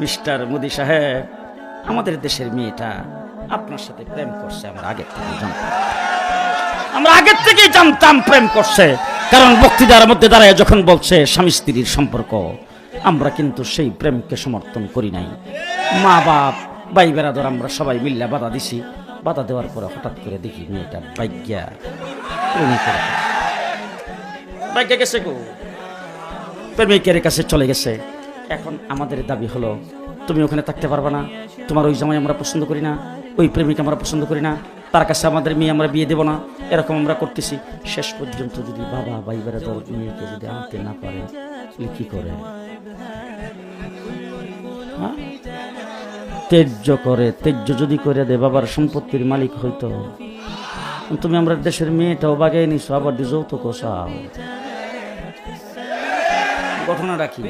Mister Modi সাহেব, আমাদের দেশের মেয়েটা আপনার সাথে প্রেম করছে, আমরা আগের থেকেই জানতাম প্রেম করছে। কারণ বক্তৃতার মধ্যে দাঁড়ায় যখন বলছে স্বামী স্ত্রীর সম্পর্ক, আমরা কিন্তু সেই প্রেমকে সমর্থন করি নাই। মা বাপ ভাই বেরাদর আমরা সবাই মিল্লা বাধা দিছি। বাধা দেওয়ার পরে হঠাৎ করে দেখি মেয়েটা বাইজ্ঞা গেছে গো, প্রেমিকের কাছে চলে গেছে। এখন আমাদের দাবি হলো, তুমি ওখানে থাকতে পারবে না, তোমার ওই জামাই আমরা পছন্দ করি না, ওই প্রেমিক আমরা পছন্দ করি না, তার কাছে আমাদের মেয়ে আমরা বিয়ে দেব না, এরকম আমরা করতেছি। শেষ পর্যন্ত যদি বাবা ভাই বেরাদর মেয়েকে যদি আনতে না পারে কি করে? তেজ্য করে, তেজ্য যদি করে দে, বাবার সম্পত্তির মালিক হইতো। তুমি আমরা দেশের মেয়েটাও বাগাই নিছো, আবার যৌতুক চাও। ঘটনা রাখি